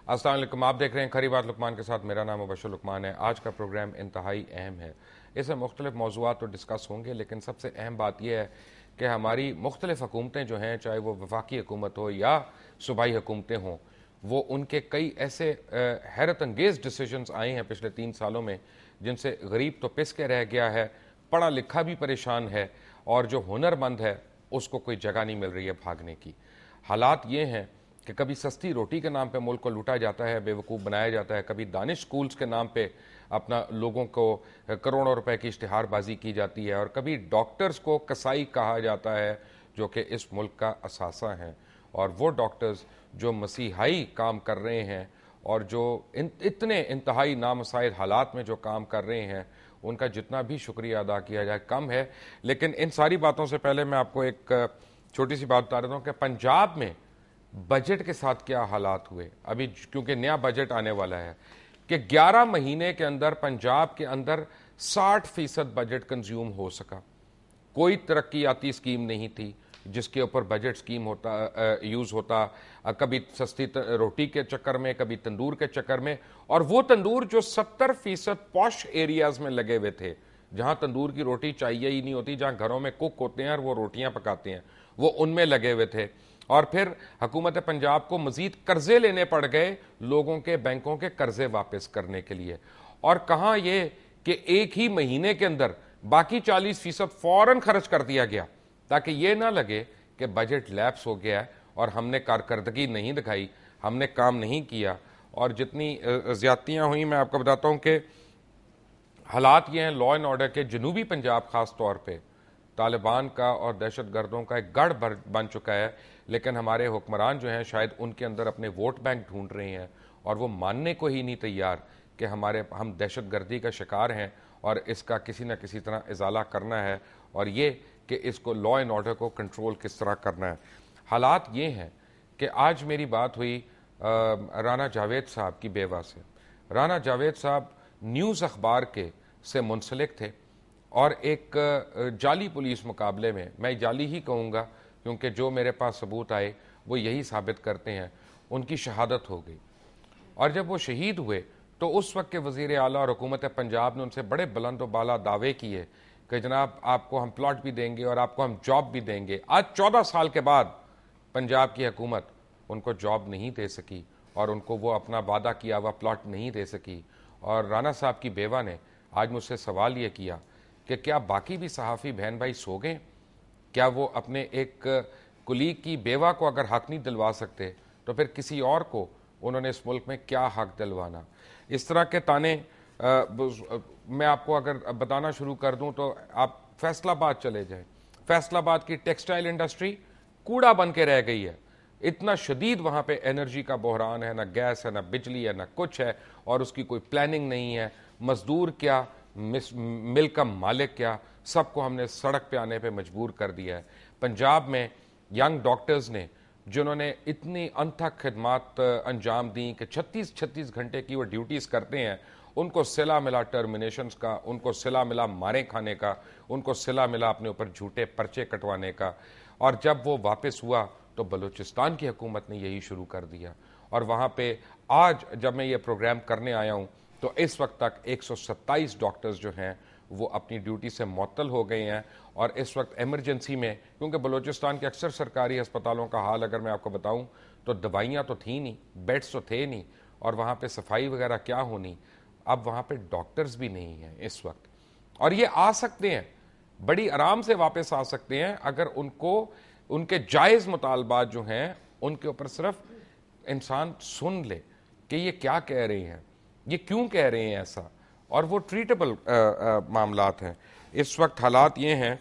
अस्सलाम वालेकुम। आप देख रहे हैं खरी बात लुकमान के साथ। मेरा नाम मुबशर लुकमान है। आज का प्रोग्राम इंतहाई अहम है। इसमें मुख्तलिफ मौज़ूआत तो डिस्कस होंगे, लेकिन सबसे अहम बात यह है कि हमारी मुख्तलिफ हुकूमतें जो हैं, चाहे वो वफाकी हुकूमत हो या सूबाई हुकूमतें हों, वो उनके कई ऐसे हैरत अंगेज़ डिसीजंस आए हैं पिछले 3 सालों में जिनसे गरीब तो पिस के रह गया है, पढ़ा लिखा भी परेशान है, और जो हुनरमंद है उसको कोई जगह नहीं मिल रही है भागने की। हालात ये हैं कि कभी सस्ती रोटी के नाम पे मुल्क को लूटा जाता है, बेवकूफ़ बनाया जाता है, कभी दानिश स्कूल्स के नाम पे अपना लोगों को करोड़ों रुपए की इश्तिहारबाजी की जाती है, और कभी डॉक्टर्स को कसाई कहा जाता है जो कि इस मुल्क का असासा हैं। और वो डॉक्टर्स जो मसीहाई काम कर रहे हैं और जो इतने इंतहाई नामसाइल हालात में जो काम कर रहे हैं, उनका जितना भी शुक्रिया अदा किया जाए कम है। लेकिन इन सारी बातों से पहले मैं आपको एक छोटी सी बात बता देता हूँ कि पंजाब में बजट के साथ क्या हालात हुए अभी, क्योंकि नया बजट आने वाला है, कि 11 महीने के अंदर पंजाब के अंदर 60% बजट कंज्यूम हो सका। कोई तरक्याती स्कीम नहीं थी जिसके ऊपर बजट स्कीम होता यूज होता, कभी सस्ती रोटी के चक्कर में, कभी तंदूर के चक्कर में, और वो तंदूर जो 70% पॉश एरियाज में लगे हुए थे, जहां तंदूर की रोटी चाहिए ही नहीं होती, जहां घरों में कुक होते हैं और वो रोटियां पकाते हैं, वो उनमें लगे हुए थे। और फिर हुकूमत पंजाब को मजीद कर्जे लेने पड़ गए लोगों के, बैंकों के कर्जे वापस करने के लिए। और कहां ये कि एक ही महीने के अंदर बाकी 40% फौरन खर्च कर दिया गया, ताकि ये ना लगे कि बजट लैप्स हो गया है और हमने कारकर्दगी नहीं दिखाई, हमने काम नहीं किया। और जितनी ज्यादतियां हुई, मैं आपको बताता हूं कि हालात ये हैं लॉ एंड ऑर्डर के। जनूबी पंजाब खास तौर पे तालिबान का और दहशत गर्दों का एक गढ़ बन चुका है, लेकिन हमारे हुक्मरान जो हैं शायद उनके अंदर अपने वोट बैंक ढूंढ रहे हैं, और वो मानने को ही नहीं तैयार कि हम दहशत गर्दी का शिकार हैं और इसका किसी न किसी तरह इजाला करना है, और ये कि इसको लॉ एंड ऑर्डर को कंट्रोल किस तरह करना है। हालात ये हैं कि आज मेरी बात हुई राना जावेद साहब की बेवा से। राना जावेद साहब न्यूज़ अखबार के से मुंसलिक थे, और एक जाली पुलिस मुकाबले में, मैं जाली ही कहूँगा क्योंकि जो मेरे पास सबूत आए वो यही साबित करते हैं, उनकी शहादत हो गई। और जब वो शहीद हुए तो उस वक्त के वज़ीर आला और हुकूमत पंजाब ने उनसे बड़े बुलंद व बाला दावे किए कि जनाब आपको हम प्लॉट भी देंगे और आपको हम जॉब भी देंगे। आज 14 साल के बाद पंजाब की हुकूमत उनको जॉब नहीं दे सकी और उनको वो अपना वादा किया हुआ प्लॉट नहीं दे सकी। और राना साहब की बेवा ने आज मुझसे सवाल ये किया कि क्या बाकी भी सहाफ़ी बहन भाई सो गए? क्या वो अपने एक कुलीग की बेवा को अगर हक नहीं दिलवा सकते तो फिर किसी और को उन्होंने इस मुल्क में क्या हक दिलवाना? इस तरह के ताने मैं आपको अगर बताना शुरू कर दूं तो आप फैसलाबाद चले जाएं। फैसलाबाद की टेक्सटाइल इंडस्ट्री कूड़ा बन के रह गई है। इतना शदीद वहां पे एनर्जी का बहरान है, ना गैस है, ना बिजली है, ना कुछ है, और उसकी कोई प्लानिंग नहीं है। मजदूर क्या, मिल का मालिक क्या, सबको हमने सड़क पे आने पे मजबूर कर दिया है। पंजाब में यंग डॉक्टर्स ने, जिन्होंने इतनी अनथक खिदमात अंजाम दी कि 36-36 घंटे की वो ड्यूटीज़ करते हैं, उनको सिला मिला टर्मिनेशंस का, उनको सिला मिला मारे खाने का, उनको सिला मिला अपने ऊपर झूठे पर्चे कटवाने का। और जब वो वापस हुआ तो बलूचिस्तान की हुकूमत ने यही शुरू कर दिया। और वहाँ पे आज जब मैं ये प्रोग्राम करने आया हूँ तो इस वक्त तक 127 डॉक्टर्स जो हैं वो अपनी ड्यूटी से मुअत्तल हो गए हैं। और इस वक्त एमरजेंसी में, क्योंकि बलूचिस्तान के अक्सर सरकारी अस्पतालों का हाल अगर मैं आपको बताऊं तो दवाइयाँ तो थी नहीं, बेड्स तो थे नहीं, और वहाँ पे सफाई वगैरह क्या होनी। अब वहाँ पे डॉक्टर्स भी नहीं हैं इस वक्त, और ये आ सकते हैं, बड़ी आराम से वापस आ सकते हैं अगर उनको उनके जायज़ मुतालबात जो हैं उनके ऊपर सिर्फ इंसान सुन ले कि ये क्या कह रहे हैं, ये क्यों कह रहे हैं ऐसा, और वो ट्रीटेबल मामलात हैं। इस वक्त हालात ये हैं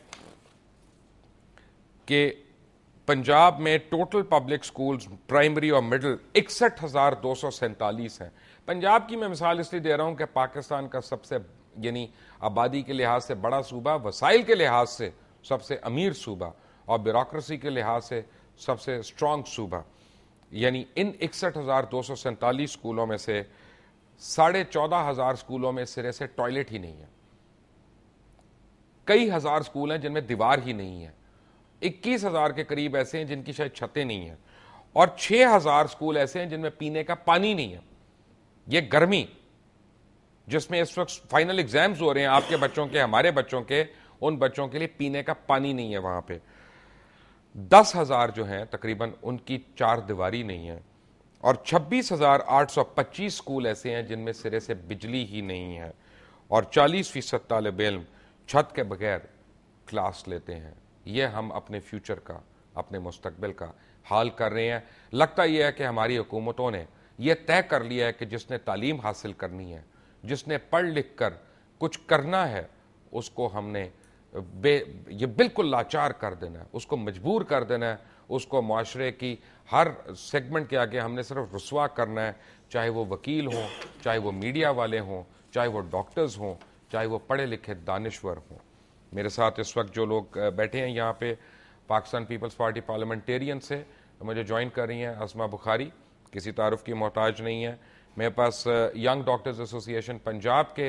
कि पंजाब में टोटल पब्लिक स्कूल्स प्राइमरी और मिडिल 61,247 हैं। पंजाब की मैं मिसाल इसलिए दे रहा हूं कि पाकिस्तान का सबसे, यानी आबादी के लिहाज से बड़ा सूबा, वसाइल के लिहाज से सबसे अमीर सूबा, और ब्यूरोक्रेसी के लिहाज से सबसे स्ट्रांग सूबा। यानी इन 61,247 स्कूलों में से 14,500 स्कूलों में सिरे से टॉयलेट ही नहीं है। कई हजार स्कूल हैं जिनमें दीवार ही नहीं है। 21,000 के करीब ऐसे हैं जिनकी शायद छतें नहीं हैं। और 6000 स्कूल ऐसे हैं जिनमें पीने का पानी नहीं है। ये गर्मी जिसमें इस वक्त फाइनल एग्जाम्स हो रहे हैं, आपके बच्चों के, हमारे बच्चों के, उन बच्चों के लिए पीने का पानी नहीं है वहां पे। 10,000 जो हैं तकरीबन उनकी चार दीवारी नहीं है, और 26,825 स्कूल ऐसे हैं जिनमें सिरे से बिजली ही नहीं है, और 40% तालिब इल्म छत के बगैर क्लास लेते हैं। ये हम अपने फ्यूचर का, अपने मुस्तकबिल का हाल कर रहे हैं। लगता यह है कि हमारी हुकूमतों ने यह तय कर लिया है कि जिसने तालीम हासिल करनी है, जिसने पढ़ लिख कर कुछ करना है, उसको हमने ये बिल्कुल लाचार कर देना है, उसको मजबूर कर देना है, उसको माशरे की हर सेगमेंट के आगे हमने सिर्फ रुसवा करना है, चाहे वो वकील हों, चाहे वो मीडिया वाले हों, चाहे वो डॉक्टर्स हों, चाहे वो पढ़े लिखे दानिश्वर हों। मेरे साथ इस वक्त जो लोग बैठे हैं यहाँ पे पाकिस्तान पीपल्स पार्टी पार्लियामेंटेरियन से मुझे ज्वाइन कर रही हैं अस्मा बुखारी, किसी तारुफ की मोहताज नहीं है। मेरे पास यंग डॉक्टर्स एसोसिएशन पंजाब के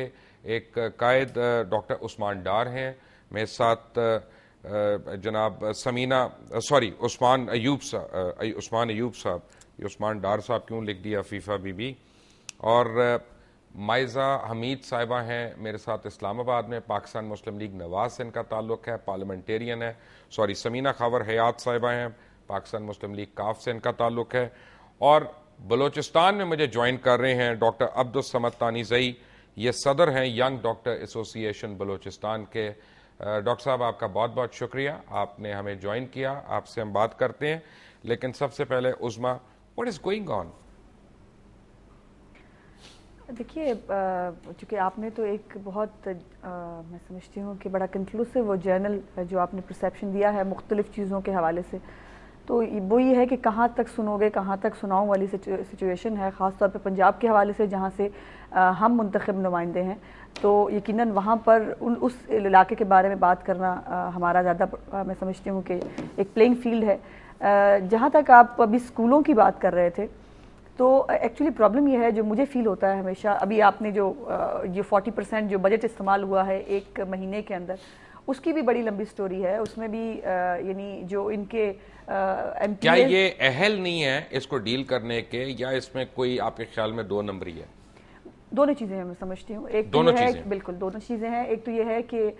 एक कायद डॉक्टर उस्मान डार हैं। मेरे साथ जनाब उस्मान अयूब साहब, ये उस्मान डार साहब क्यों लिख दिया फीफा बीबी, और माइजा हमीद साहिबा हैं मेरे साथ इस्लामाबाद में, पाकिस्तान मुस्लिम लीग नवाज से इनका ताल्लुक है, पार्लियामेंटेरियन है। समीना खावर हयात साहिबा हैं, पाकिस्तान मुस्लिम लीग काफ से इनका ताल्लुक है। और बलोचिस्तान में मुझे ज्वाइन कर रहे हैं डॉक्टर अब्दुल समद तानीज़ई, ये सदर हैं यंग डॉक्टर एसोसिएशन बलोचिस्तान के। डॉक्टर साहब आपका बहुत बहुत शुक्रिया, आपने हमें ज्वाइन किया, आपसे हम बात करते हैं। लेकिन सबसे पहले उस्मा, व्हाट इज गोइंग ऑन? देखिए, चूँकि आपने तो एक बहुत मैं समझती हूँ कि बड़ा कंक्लूसिव वो जर्नल जो आपने परसेप्शन दिया है मुख्तलिफ चीज़ों के हवाले से, तो वो ये है कि कहाँ तक सुनोगे, कहाँ तक सुनाऊँ वाली सिचुएशन है, ख़ास तौर पे पंजाब के हवाले से जहाँ से हम मुंतखब नुमाइंदे हैं। तो यकीनन वहाँ पर उस इलाके के बारे में बात करना हमारा ज़्यादा मैं समझती हूँ कि एक प्लेइंग फील्ड है। जहाँ तक आप अभी स्कूलों की बात कर रहे थे, तो एक्चुअली प्रॉब्लम ये है जो मुझे फील होता है हमेशा, अभी आपने जो 40% जो बजट इस्तेमाल हुआ है एक महीने के अंदर, उसकी भी बड़ी लंबी स्टोरी है। उसमें भी यानी जो इनके क्या ये अहल नहीं है इसको डील करने के, या इसमें कोई आपके ख्याल में दो नंबरी है? दोनों चीज़ें मैं समझती हूँ। एक दोनों तो ये चीजें, है, बिल्कुल दोनों चीज़ें हैं। एक तो ये है कि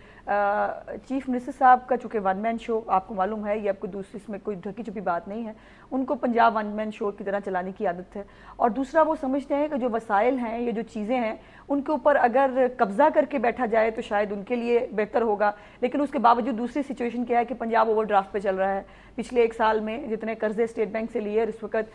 चीफ मिनिस्टर साहब का चूँकि वन मैन शो आपको मालूम है, ये आपको दूसरी इसमें कोई ढकी छुपी बात नहीं है, उनको पंजाब वन मैन शो की तरह चलाने की आदत है। और दूसरा वो समझते हैं कि जो वसाइल हैं, ये जो चीज़ें हैं, उनके ऊपर अगर कब्जा करके बैठा जाए तो शायद उनके लिए बेहतर होगा। लेकिन उसके बावजूद दूसरी सिचुएशन क्या है कि पंजाब ओवरड्राफ्ट पे चल रहा है। पिछले एक साल में जितने कर्जे स्टेट बैंक से लिए, इस वक्त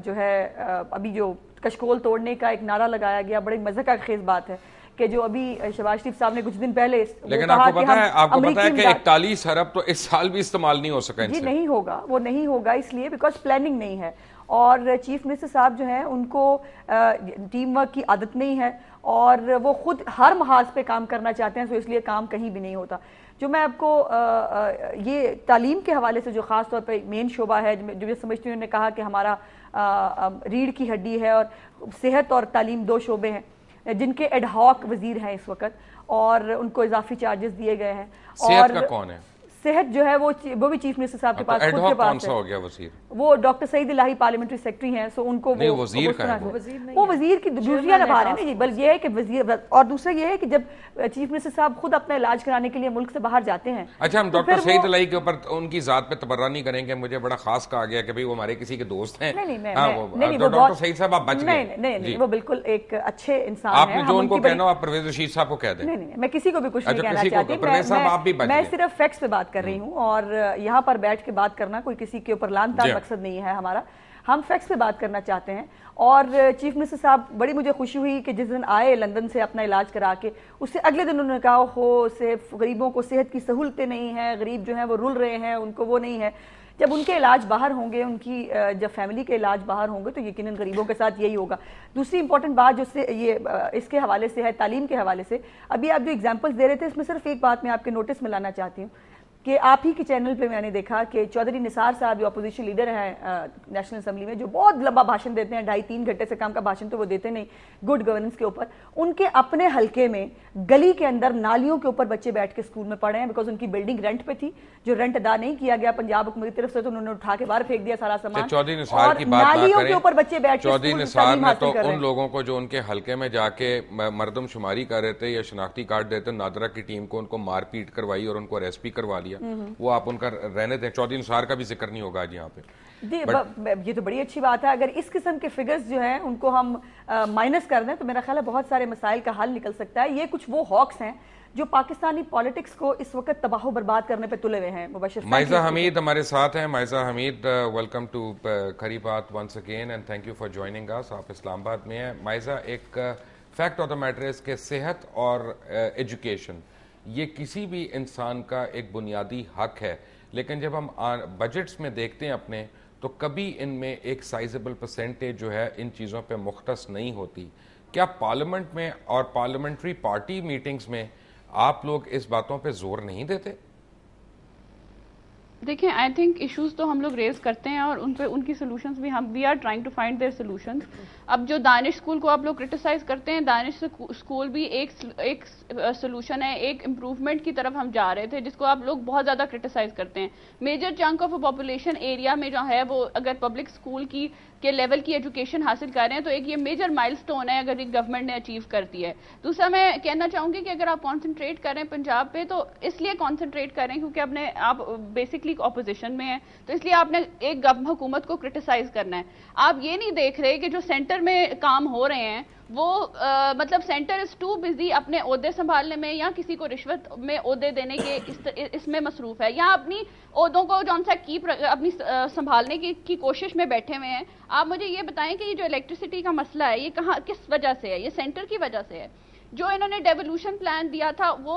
जो है अभी जो कशकोल तोड़ने का एक नारा लगाया गया, बड़ी मजे का खेज बात है कि जो अभी शहबाज शरीफ साहब ने कुछ दिन पहले, लेकिन आपको पता है कि 41 अरब तो इस साल भी इस्तेमाल नहीं हो सका। जी नहीं होगा, वो नहीं होगा इसलिए बिकॉज प्लानिंग नहीं है। और चीफ मिनिस्टर साहब जो हैं उनको टीम वर्क की आदत नहीं है, और वो खुद हर महाज पे काम करना चाहते हैं, तो इसलिए काम कहीं भी नहीं होता। जो मैं आपको ये तालीम के हवाले से जो ख़ास तौर पे मेन शोबा है, जो मैं समझती हूँ, उन्होंने कहा कि हमारा रीढ़ की हड्डी है, और सेहत और तालीम दो शोबे हैं जिनके एडहॉक वजीर हैं इस वक्त, और उनको इजाफी चार्जेस दिए गए हैं। सेहत का कौन है? सेहत जो है वो भी चीफ मिनिस्टर साहब के पास, खुद के पास है। हो गया वजीर? वो डॉक्टर सईद इलाही पार्लियामेंट्री सेक्रेटरी हैं, सो उनको नहीं, वजीर का है वो वजीर की दूसरियां निभा रहे हैं जी। बल्कि ये है कि वजीर, और दूसरा ये है कि जब चीफ मिनिस्टर साहब खुद अपना इलाज कराने के लिए मुल्क से बाहर जाते हैं। अच्छा, हम डॉक्टर सईद इलाही के ऊपर उनकी जात पे तबर्रा नहीं करेंगे, मुझे बड़ा खास कहा गया कि भाई वो हमारे किसी के दोस्त हैं। नहीं, डॉक्टर सईद साहब आप बच गए। नहीं, वो बिल्कुल एक अच्छे इंसान हैं। आपने जो उनको कहना आप परवेज रशीद साहब को कह दें। नहीं, मैं किसी को भी कुछ नहीं कहना चाहती, मैं सिर्फ फैक्ट्स पे बात कर रही हूँ, और यहाँ पर बैठ के बात करना कोई किसी के ऊपर लानतान मकसद नहीं है हमारा। हम फैक्ट्स पे बात करना चाहते हैं। और चीफ मिनिस्टर साहब, बड़ी मुझे खुशी हुई कि जिस दिन आए लंदन से अपना इलाज करा के, उससे अगले दिन उन्होंने कहा हो सिर्फ गरीबों को सेहत की सहूलतें नहीं है, गरीब जो है वो रुल रहे हैं, उनको वो नहीं है। जब उनके इलाज बाहर होंगे, उनकी जब फैमिली के इलाज बाहर होंगे, तो यकीनन गरीबों के साथ यही होगा। दूसरी इंपॉर्टेंट बात जो से ये इसके हवाले से है, तालीम के हवाले से, अभी आप जो एग्जांपल्स दे रहे थे, इसमें सिर्फ एक बात मैं आपके नोटिस में लाना चाहती हूँ कि आप ही के चैनल पे मैंने देखा कि चौधरी निसार साहब जो अपोजिशन लीडर हैं नेशनल असेंबली में, जो बहुत लंबा भाषण देते हैं, 2.5-3 घंटे से कम का भाषण तो वो देते नहीं गुड गवर्नेंस के ऊपर, उनके अपने हलके में गली के अंदर नालियों के ऊपर बच्चे बैठ के स्कूल में पढ़े हैं, बिकॉज उनकी बिल्डिंग रेंट पे थी, जो रेंट अदा नहीं किया गया पंजाब हुकूमत की तरफ से, तो उन्होंने उठा के बाहर फेंक दिया सारा सामान। चौधरी निसार की बात नालियों के ऊपर बच्चे बैठ के चौधरी निसार ने तो उन लोगों को जो उनके हलके में जाके मर्दमशुमारी कर रहे थे या शनाख्ती कार्ड देते, नादरा की टीम को उनको मारपीट करवाई और उनको अरेस्ट भी करवा लिया, वो आप उनका रहने दें। चौधरी निसार का भी जिक्र नहीं होगा आज यहाँ पे। ये तो बड़ी अच्छी बात है। अगर इस किस्म के फिगर्स जो हैं उनको हम माइनस कर दें तो मेरा ख्याल है बहुत सारे मसाइल का हल निकल सकता है। ये कुछ वो हॉक्स हैं जो पाकिस्तानी पॉलिटिक्स को इस वक्त तबाह बर्बाद करने पे तुले हुए हैं। मुबशर माइजा हमीद हमारे साथ हैं। Maiza Hamid, welcome to Khari Baat once again and thank you for joining us. आप इस्लामाबाद में हैं। माइजा, एक fact of the matter is के सेहत और एजुकेशन ये किसी भी इंसान का एक बुनियादी हक है, लेकिन जब हम बजट्स में देखते हैं अपने, तो कभी इनमें एक साइजेबल परसेंटेज जो है इन चीज़ों पे मुख्तस नहीं होती। क्या पार्लियामेंट में और पार्लियामेंट्री पार्टी मीटिंग्स में आप लोग इस बातों पे जोर नहीं देते? देखिए, आई थिंक इश्यूज तो हम लोग रेज करते हैं और उन पे उनकी सोल्यूशंस भी we are trying to find their solutions. अब जो दानिश स्कूल को आप लोग क्रिटिसाइज करते हैं, दानिश स्कूल भी एक सोल्यूशन है, एक इम्प्रूवमेंट की तरफ हम जा रहे थे जिसको आप लोग बहुत ज्यादा क्रिटिसाइज करते हैं। Major chunk of population area में जो है वो अगर पब्लिक स्कूल के लेवल की एजुकेशन हासिल कर रहे हैं तो एक ये मेजर माइलस्टोन है अगर एक गवर्नमेंट ने अचीव करती है। दूसरा मैं कहना चाहूंगी कि अगर आप कॉन्सेंट्रेट करें पंजाब पे तो इसलिए कॉन्सेंट्रेट करें क्योंकि आप बेसिकली ऑपोजिशन में हैं, तो इसलिए आपने एक हुकूमत को क्रिटिसाइज करना है। आप ये नहीं देख रहे कि जो सेंटर में काम हो रहे हैं वो मतलब सेंटर इज टू बिजी अपने ओहदे संभालने में या किसी को रिश्वत में ओहदे देने के इसमें मसरूफ है, या अपनी ओहदों को जौन सा की अपनी संभालने की कोशिश में बैठे हुए हैं। आप मुझे ये बताएं कि ये जो इलेक्ट्रिसिटी का मसला है ये कहाँ किस वजह से है? ये सेंटर की वजह से है। जो इन्होंने डेवोल्यूशन प्लान दिया था वो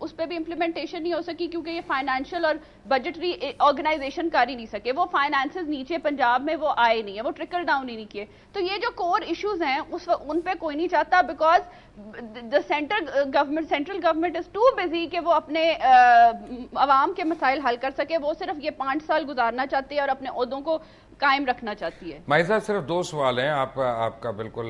उस पर भी इम्प्लीमेंटेशन नहीं हो सकी क्योंकि ये फाइनेंशियल और बजटरी ऑर्गेनाइजेशन कर ही नहीं सके। वो फाइनेंसेस नीचे पंजाब में वो आए नहीं है, वो ट्रिकल डाउन ही नहीं किए। तो ये जो कोर इश्यूज हैं उन पे कोई नहीं चाहता, because the central government is too busy कि वो अपने अवाम के मसाइल हल कर सके। वो सिर्फ ये 5 साल गुजारना चाहती है और अपने ओहदों को कायम रखना चाहती है। माइजा, सिर्फ 2 सवाल हैं। आपका बिल्कुल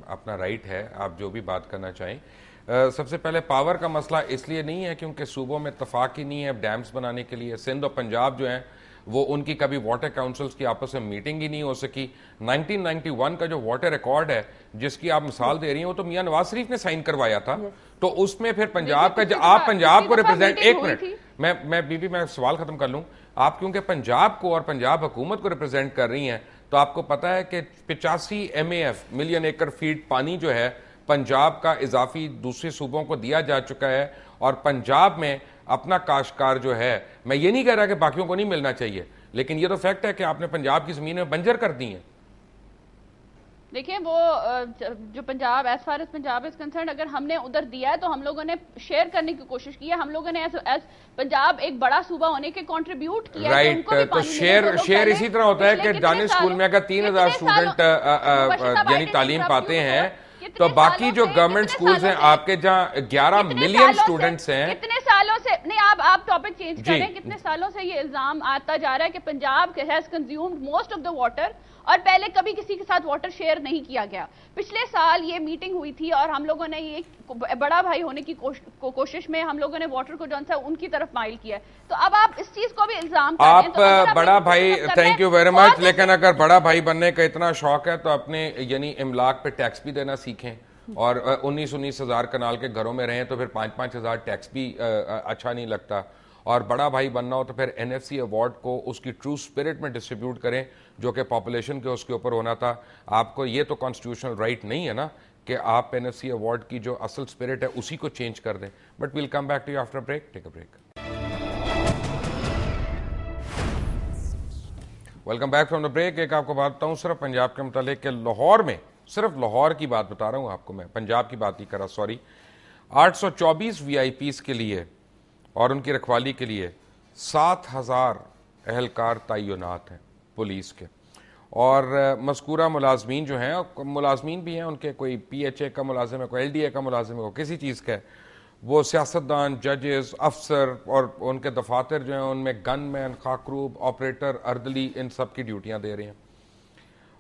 अपना राइट है, आप जो भी बात करना चाहें। सबसे पहले पावर का मसला इसलिए नहीं है क्योंकि सूबों में इत्तफाक ही नहीं है डैम्स बनाने के लिए। सिंध और पंजाब जो है वो उनकी कभी वाटर काउंसिल्स की आपस में मीटिंग ही नहीं हो सकी। 1991 का जो वाटर रिकॉर्ड है जिसकी आप मिसाल दे रही हैं वो तो मियां नवाज शरीफ ने साइन करवाया था। तो उसमें फिर पंजाब का आप पंजाब को रिप्रेजेंट, एक मिनट मैं सवाल खत्म कर लूं। आप क्योंकि पंजाब को और पंजाब हुकूमत को रिप्रेजेंट कर रही हैं तो आपको पता है कि 85 MAF मिलियन एकड़ फीट पानी जो है पंजाब का इजाफी दूसरे सूबों को दिया जा चुका है और पंजाब में अपना काश्तकार जो है, मैं ये नहीं कह रहा कि बाकियों को नहीं मिलना चाहिए, लेकिन ये तो फैक्ट है कि आपने पंजाब की जमीन में बंजर कर दी है। देखिए, वो जो Punjab as far as Punjab is concern, अगर हमने उधर दिया है तो हम लोगों ने शेयर करने की कोशिश की है। हम लोगों ने एज पंजाब एक बड़ा सूबा होने के कंट्रीब्यूट किया है। राइट, तो शेयर इसी तरह होता है कि दानिश स्कूल में अगर 3000 स्टूडेंट यानी तालीम पाते हैं तो बाकी जो गवर्नमेंट स्कूल्स हैं आपके जहां 11 मिलियन स्टूडेंट्स हैं, कितने सालों से नहीं, आप टॉपिक चेंज करें। कितने सालों से ये इल्जाम आता जा रहा है कि Punjab has consumed most of the water और पहले कभी किसी के साथ वाटर शेयर नहीं किया गया। पिछले साल ये मीटिंग हुई थी और हम लोगों ने ये बड़ा भाई होने की कोशिश में हम लोगों ने वाटर को जो उनकी तरफ माइल किया है। तो अब आप इस चीज को भी इल्जाम कर रहे हैं। आप बड़ा भाई, थैंक यू वेरी मच, लेकिन अगर बड़ा भाई बनने का इतना शौक है तो अपने यानी इमलाक पे टैक्स भी देना सीखें और 19 हज़ार कनाल के घरों में रहें तो फिर 5-5 हज़ार टैक्स भी अच्छा नहीं लगता। और बड़ा भाई बनना हो तो फिर NFC अवार्ड को उसकी ट्रू स्पिरिट में डिस्ट्रीब्यूट करें जो कि पॉपुलेशन के उसके ऊपर होना था। आपको ये तो कॉन्स्टिट्यूशनल राइट नहीं है ना कि आप NFC अवार्ड की जो असल स्पिरिट है उसी को चेंज कर दें। But we'll come back to you after break. Take a break. Welcome back from the break. एक आपको बात बताऊं सिर्फ पंजाब के मुतालिक कि लाहौर में, सिर्फ लाहौर की बात बता रहा हूं आपको, मैं पंजाब की बात नहीं कर रहा, सॉरी। 824 VIPs के लिए और उनकी रखवाली के लिए 7000 एहलकार तैनात हैं पुलिस के। और मज़कूरा मुलाजमीन जो हैं, मुलाजमीन भी हैं उनके, कोई PHA का मुलाजिम है, कोई LDA का मुलाजिम है, कोई किसी चीज़ का है, वो सियासतदान, जजेस, अफसर और उनके दफातर जो हैं उनमें गनमैन, खाकरूब, ऑपरेटर, अर्दली, इन सब की ड्यूटियां दे रहे हैं।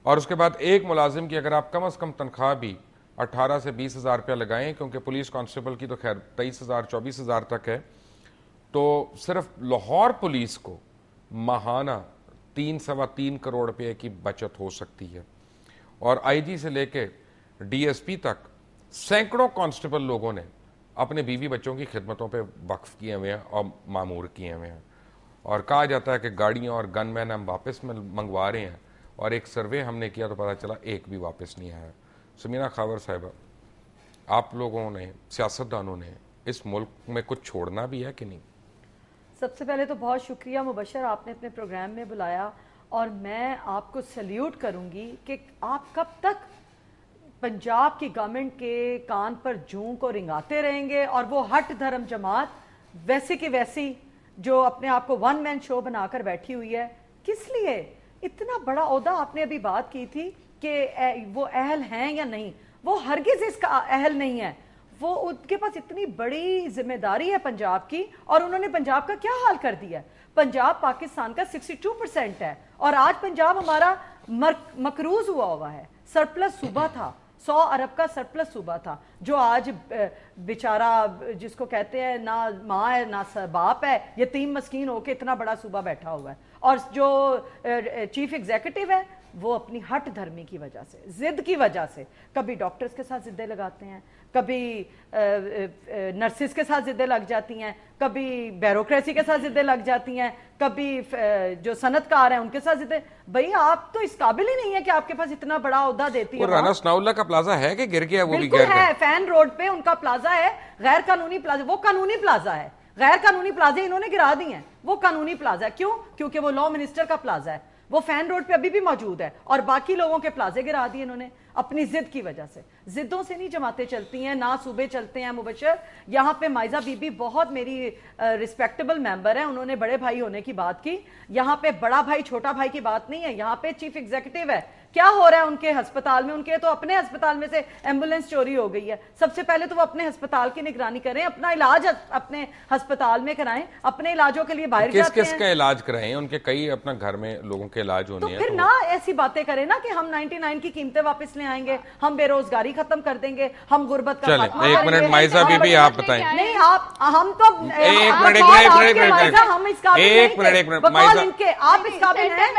और उसके बाद एक मुलाजिम की अगर आप कम अज़ कम तनख्वाह भी 18 से 20 हज़ार रुपया लगाएं, क्योंकि पुलिस कांस्टेबल की तो खैर 23,000 24,000 तक है, तो सिर्फ लाहौर पुलिस को माहाना 3-3.25 करोड़ रुपए की बचत हो सकती है। और आईजी से लेके डीएसपी तक सैकड़ों कांस्टेबल लोगों ने अपने बीवी बच्चों की खिदमतों पे वक्फ किए हुए हैं और मामूर किए हुए हैं। और कहा जाता है कि गाड़ियां और गनमैन हम वापस मंगवा रहे हैं, और एक सर्वे हमने किया तो पता चला एक भी वापस नहीं आया। समीना खावर साहिबा, आप लोगों ने, सियासतदानों ने इस मुल्क में कुछ छोड़ना भी है कि नहीं? सबसे पहले तो बहुत शुक्रिया मुबशर, आपने अपने प्रोग्राम में बुलाया, और मैं आपको सल्यूट करूंगी कि आप कब तक पंजाब की गवर्नमेंट के कान पर जूं को रिंगाते रहेंगे, और वो हट धर्म जमात वैसे की वैसी जो अपने आप को वन मैन शो बनाकर बैठी हुई है। किस लिए? इतना बड़ा ओहदा आपने अभी बात की थी कि वो अहल हैं या नहीं, वो हरगिज इसका अहल नहीं है। वो उनके पास इतनी बड़ी जिम्मेदारी है पंजाब की, और उन्होंने पंजाब का क्या हाल कर दिया है। पंजाब पाकिस्तान का 62% है, और आज पंजाब हमारा मकरूज हुआ है, सरप्लस सूबा था, 100 अरब का सरप्लस सूबा था, जो आज बेचारा जिसको कहते हैं ना माँ है ना बाप है, यतीम मस्कीन होके इतना बड़ा सूबा बैठा हुआ है। और जो चीफ एग्जीक्यूटिव है वो अपनी हट धर्मी की वजह से, जिद की वजह से, कभी डॉक्टर्स के साथ जिद्दें लगाते हैं, कभी नर्सिस के साथ जिद्दें लग जाती हैं, कभी ब्यूरोक्रेसी के साथ जिद्दें लग जाती हैं, कभी जो सनतकार हैं उनके साथ जिद्दें। भाई आप तो इस काबिल ही नहीं है कि आपके पास इतना बड़ा ओहदा देती है। राना सनाउल्लाह का प्लाजा है कि गिर गया? वो भी बिल्कुल है, फैन रोड पे उनका प्लाजा है, गैर कानूनी प्लाजा। वो कानूनी प्लाजा है, गैर कानूनी प्लाजे इन्होंने गिरा दिए हैं, वो कानूनी प्लाजा है। क्यों? क्योंकि वो लॉ मिनिस्टर का प्लाजा है, वो फैन रोड पे अभी भी मौजूद है, और बाकी लोगों के प्लाजे गिरा दिए इन्होंने अपनी जिद की वजह से। जिद्दों से नहीं जमातें चलती हैं, ना सूबे चलते हैं मुबशर। यहाँ पे माइजा बीबी बहुत मेरी रिस्पेक्टेबल मेंबर है, उन्होंने बड़े भाई होने की बात की। यहाँ पे बड़ा भाई छोटा भाई की बात नहीं है, यहाँ पे चीफ एग्जीक्यूटिव है। क्या हो रहा है उनके अस्पताल में? उनके तो अपने अस्पताल में से एम्बुलेंस चोरी हो गई है। सबसे पहले तो वो अपने अस्पताल की निगरानी करें, अपना इलाज अपने अस्पताल में कराएं, अपने इलाजों के लिए बाहर जाते हैं। किसका इलाज कराएं? उनके कई अपना घर में लोगों के इलाज होने हैं। तो फिर ना ऐसी बातें करें ना कि हम 99 की कीमतें वापस ले आएंगे, हम बेरोजगारी खत्म कर देंगे, हम गुर्बत का खात्मा करेंगे। एक मिनट माइजा बीबी आप बताएं। नहीं आप, हम तो एक मिनट हम इस काबिल आप इस काबिल हैं,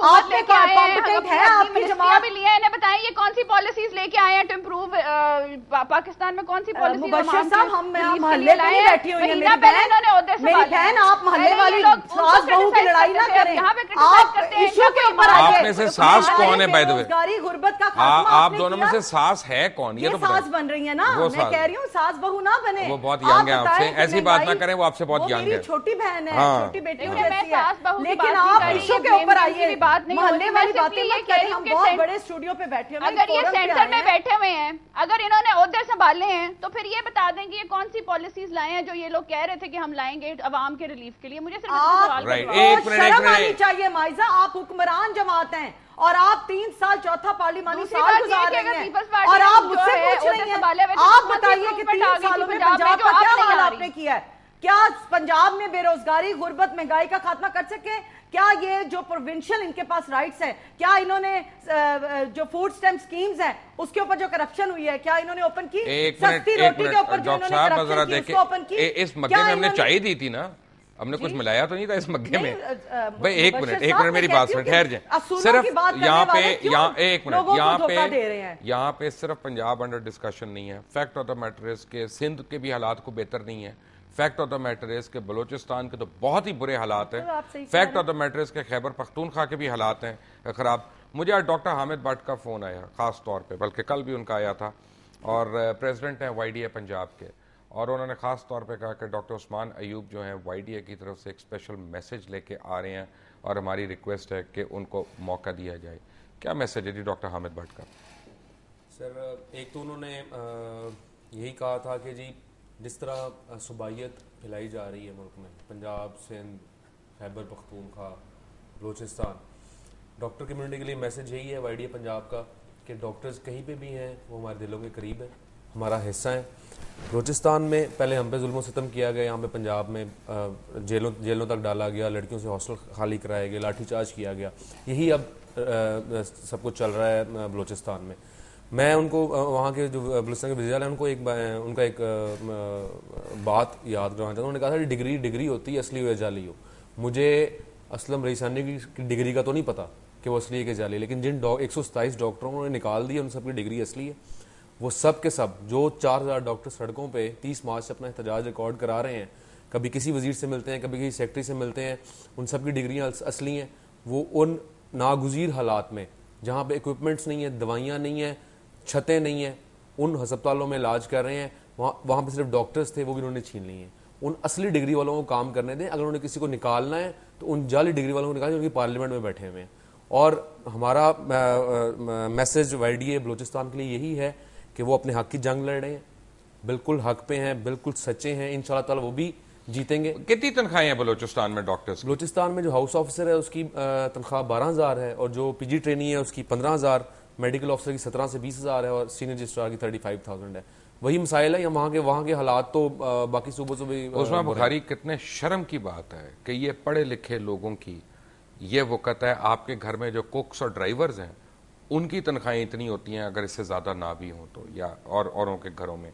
आपने कॉम्पिटेंट है, आपकी जमात भी लिया है। इन्हें बताएं ये कौन सी पॉलिसीज लेके आए हैं टू इम्प्रूव पाकिस्तान में? कौन सी पॉलिसी? मुबशर साहब हम मोहल्ले में ही बैठी हुई है, मेरी बहन आप मोहल्ले वाली सास बहू की लड़ाई ना करें, आप इशू के ऊपर आइए। आप में से सास कौन है बाय द वे? बेरोजगारी गुर्बत का खात्मा आप दोनों में से सास है कौन? ये तो सास बन रही है ना, मैं कह रही हूँ सास बहू ना बने। वो बहुत यंग है आपसे, ऐसी बात ना करें, वो आपसे बहुत यंग है। छोटी बहन है, छोटी बेटी है, लेकिन आप इशू के ऊपर आइए, मोहल्ले वाली बातें मत करें। हम बहुत बड़े स्टूडियो पे बैठे हुए, अगर ये सेंटर में बैठे हुए हैं, अगर इन्होंने ओहदे संभाले हैं, तो फिर ये बता दें कि ये कौन सी पॉलिसीज लाए हैं जो ये लोग कह रहे थे कि हम लाएंगे अवाम के रिलीफ के लिए। मुझे सिर्फ शर्म आनी चाहिए माइजा, आप हुक्मरान जमात हैं और आप 3 साल चौथा पार्लिमानी साल गुजार रहे हैं, और आप मुझसे पूछ रही हैं, आप बताइए कि 3 सालों में पंजाब का क्या हाल आपने किया है? क्या पंजाब में बेरोजगारी, गुर्बत, महंगाई का खात्मा कर सके? क्या ये जो प्रोविंशियल इनके पास राइट्स हैं, क्या इन्होंने जो फूड स्टैम्प स्कीम्स हैं उसके ऊपर जो करप्शन हुई है, क्या इन्होंने ओपन की? सस्ती रोटी के ऊपर जो इन्होंने करप्शन की उसको ओपन की? इस मग्गे में हमने चाय दी थी ना, हमने कुछ मिलाया तो नहीं था इस मग्गे में? भाई एक मिनट मेरी बात सुन, ठहर जाए। सिर्फ यहाँ पे यहाँ पे सिर्फ पंजाब अंडर डिस्कशन नहीं है। Fact of the matter is के सिंध के भी हालात को बेहतर नहीं है। Fact of the matter is के बलोचिस्तान के तो बहुत ही बुरे हालात हैं। Fact of the matter is के खैबर पख्तूनख्वा के भी हालात हैं खराब। मुझे आज डॉक्टर हामिद भट्ट का फोन आया खास तौर पे, बल्कि कल भी उनका आया था, और प्रेसिडेंट हैं YDA पंजाब के, और उन्होंने खास तौर पे कहा कि डॉक्टर उस्मान अयूब जो हैं YDA की तरफ से एक स्पेशल मैसेज लेके आ रहे हैं, और हमारी रिक्वेस्ट है कि उनको मौका दिया जाए। क्या मैसेज है जी डॉक्टर हामिद भट्ट का? सर एक तो उन्होंने यही कहा था कि जी जिस तरह सूबाइयत फैलाई जा रही है मुल्क में, पंजाब, सिंध, खैबर पख्तूनख्वा, बलोचिस्तान, डॉक्टर कम्युनिटी के लिए मैसेज यही है YDA पंजाब का कि डॉक्टर्स कहीं पे भी हैं वो हमारे दिलों के करीब है। हमारा हिस्सा हैं। बलूचिस्तान में पहले हम पे जुल्म सितम किया गया, यहाँ पे पंजाब में जेलों तक डाला गया, लड़कियों से हॉस्टल खाली कराया गया, लाठीचार्ज किया गया। यही अब सब कुछ चल रहा है बलूचिस्तान में। मैं उनको वहाँ के जो बलूचिस्तान के वज़ीर हैं उनको उनका एक बात याद करवाना चाहता हूँ। उन्होंने कहा था कि डिग्री होती है, असली हो या जाली हो। मुझे असलम रईसानी की डिग्री का तो नहीं पता कि वो असली है कि जाली, लेकिन जिन 127 डॉक्टरों ने निकाल दी उन सबकी डिग्री असली है। वो सब के सब जो 4000 डॉक्टर सड़कों पे 30 मार्च से अपना एहतजाज रिकॉर्ड करा रहे हैं, कभी किसी वजीर से मिलते हैं, कभी किसी सेक्रेटरी से मिलते हैं, उन सब की डिग्रियाँ असली हैं। वो उन नागुज़ीर हालात में जहाँ पे इक्विपमेंट्स नहीं है, दवाइयाँ नहीं है, छतें नहीं है, उन हस्पतालों में इलाज कर रहे हैं। वहाँ पे सिर्फ डॉक्टर्स थे, वो भी उन्होंने छीन लिए हैं। उन असली डिग्री वालों को काम करने दें। अगर उन्होंने किसी को निकालना है तो उन जाली डिग्री वालों को निकालें, उनकी पार्लियामेंट में बैठे हुए हैं। और हमारा मैसेज YDA बलूचिस्तान के लिए यही है कि वो अपने हक की जंग लड़ रहे हैं, बिल्कुल हक पे हैं, बिल्कुल सच्चे हैं। इंशाल्लाह ताला वो भी जीतेंगे। कितनी तनख्वाहें हैं बलूचिस्तान में डॉक्टर्स? बलूचिस्तान में जो हाउस ऑफिसर है उसकी तनख्वाह 12,000 है, और जो PG ट्रेनी है उसकी 15,000, मेडिकल ऑफिसर की 17 से 20,000 है, और सीनियर रजिस्ट्रार की 35,000 है। वही मसाइल है। या वहाँ के हालात तो बाकी सूबों से भी। उस्मान बुखारी, कितने शर्म की बात है कि ये पढ़े लिखे लोगों की ये वक़्त है। आपके घर में जो कुक्स और ड्राइवर्स हैं उनकी तनख्वाहें इतनी होती हैं, अगर इससे ज़्यादा ना भी हों तो, या और औरों के घरों में।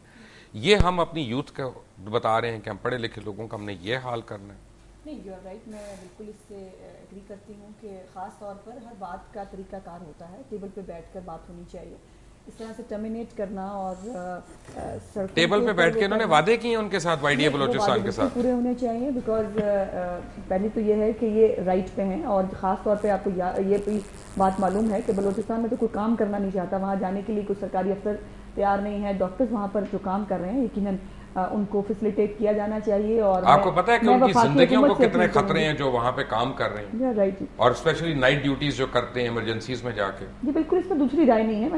ये हम अपनी यूथ को बता रहे हैं कि हम पढ़े लिखे लोगों का हमने ये हाल करना है। नहीं, यू आर राइट। मैं बिल्कुल इससे एग्री करती हूँ कि ख़ास तौर पर हर बात का तरीकाकार होता है। टेबल पे बैठकर बात होनी चाहिए। इस तरह से टर्मिनेट करना और टेबल पे बैठ के इन्होंने वादे किए उनके साथ, YDA बलूचिस्तान के साथ पूरे होने चाहिए। बिकॉज पहले तो ये है कि ये राइट पे हैं, और ख़ास तौर पे आपको ये भी बात मालूम है कि बलूचिस्तान में तो कोई काम करना नहीं चाहता। वहाँ जाने के लिए कोई सरकारी अफसर तैयार नहीं है। डॉक्टर्स वहाँ पर जो काम कर रहे हैं यकीनन उनको फैसिलिटेट किया जाना चाहिए। और आपको पता है कि उनकी जिंदगियों को कितने खतरे हैं जो वहाँ पे काम कर रहे हैं, राइट, और स्पेशली नाइट ड्यूटीज जो करते हैं इमरजेंसीज में जाके। जी बिल्कुल, इसमें दूसरी राय नहीं है।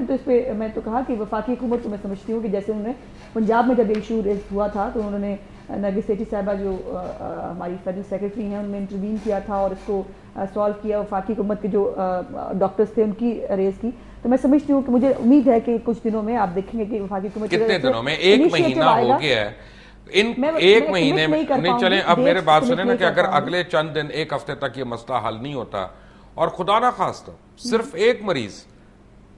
मैं तो कहा कि वफाकी हुकूमत को मैं समझती हूँ कि जैसे उन्होंने पंजाब में जब इशू रेज हुआ था तो उन्होंने नरगिस सेठी साहिबा जो हमारी फेडरल सेक्रेटरी हैं उन्होंने इंटरवीन किया था और इसको सॉल्व किया। वफाकी हुकूमत के जो डॉक्टर्स थे उनकी रेज की। तो मैं समझती हूँ कि मुझे उम्मीद है कि कुछ दिनों में आप देखेंगे कि वफाकी हुकूमत कितने दिनों में, 1 महीना हो गया है, इन 1 महीने में नहीं चले। अब मेरे बात सुने ना कि अगर अगले चंद दिन 1 हफ्ते तक ये मसला हल नहीं होता, और खुदा ना खास्ता सिर्फ एक मरीज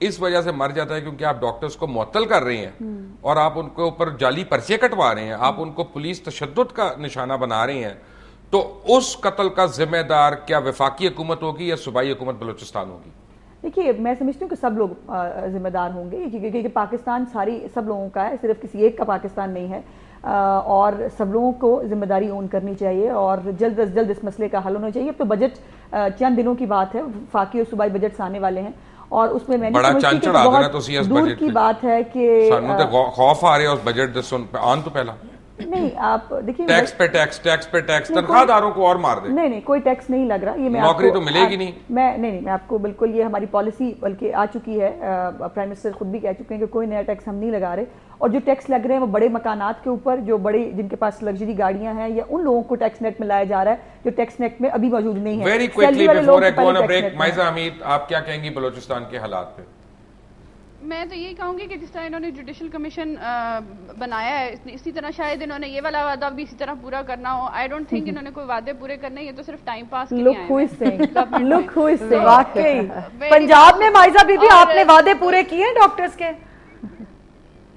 इस वजह से मर जाता है क्योंकि आप डॉक्टर्स को मुअत्तल कर रहे हैं और आप उनके ऊपर जाली पर्चे कटवा रहे हैं, आप उनको पुलिस तशद्दुद का निशाना बना रहे हैं, तो उस कत्ल का जिम्मेदार क्या वफाकी हुकूमत होगी या सूबाई हुकूमत बलूचिस्तान होगी? देखिए, मैं समझती हूँ कि सब लोग जिम्मेदार होंगे, क्योंकि पाकिस्तान सब लोगों का है, सिर्फ किसी एक का पाकिस्तान नहीं है। और सब लोगों को जिम्मेदारी ओन करनी चाहिए और जल्द अज जल्द इस मसले का हल होना चाहिए। अब तो बजट चंद दिनों की बात है, वफाकी और सूबाई बजट आने वाले हैं, और उसमें मैंने बड़ा चांचड़ आ गया तो दूर की बात है कि खौफ आ रहा है उस बजट आन तो पहला नहीं। आप देखिए, टैक्स पे टैक्स तनख्वाहदारों को और मार दे। नहीं, कोई टैक्स नहीं लग रहा। ये मैं नौकरी तो मिलेगी नहीं। मैं आपको बिल्कुल, ये हमारी पॉलिसी बल्कि आ चुकी है। प्राइम मिनिस्टर खुद भी कह चुके हैं कि कोई नया टैक्स हम नहीं लगा रहे, और जो टैक्स लग रहे हैं वो बड़े मकानात के ऊपर, जो बड़े जिनके पास लग्जरी गाड़ियां हैं, या उन लोगों को टैक्स नेट में लाया जा रहा है जो टैक्स नेट में अभी मौजूद नहीं है। Very quickly before I go on a break, Maiza Hamid, आप क्या कहेंगी बलूचिस्तान के हालात पे? मैं तो यही कहूंगी कि जिस तरह इन्होंने जुडिशल कमीशन बनाया है, इसी तरह शायद इन्होंने ये वाला वादा भी इसी तरह पूरा करना हो। आई डोंट थिंक इन्होंने कोई वादे पूरे करने, ये तो सिर्फ टाइम पास के लिए आए हैं। लुक हु इज सेइंग वाकई पंजाब में माइजा बीबी आपने वादे पूरे किए डॉक्टर्स के?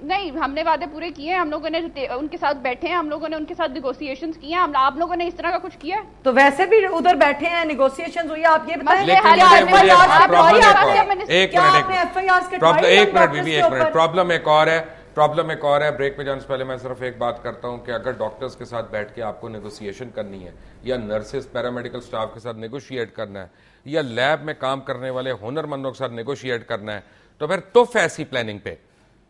नहीं, हमने वादे पूरे किए हैं, हम लोगों ने उनके साथ बैठे हैं, हम लोगों ने उनके साथ नेगोशिएशंस किए हैं। आप लोगों ने इस तरह का कुछ किया है? तो वैसे भी उधर बैठे हैं, नेगोशिएशंस हुई है। आप ये बताएं प्रॉब्लम एक और है। ब्रेक पे जाने से पहले मैं सिर्फ एक बात करता हूं कि अगर डॉक्टर्स के साथ बैठ के आपको नेगोशिएशन करनी है, या नर्सेस पैरामेडिकल स्टाफ के साथ नेगोशिएट करना है, या लैब में काम करने वाले हुनरमंदों के साथ नेगोशिएट करना है, तो फिर तुफ ऐसी प्लानिंग पे,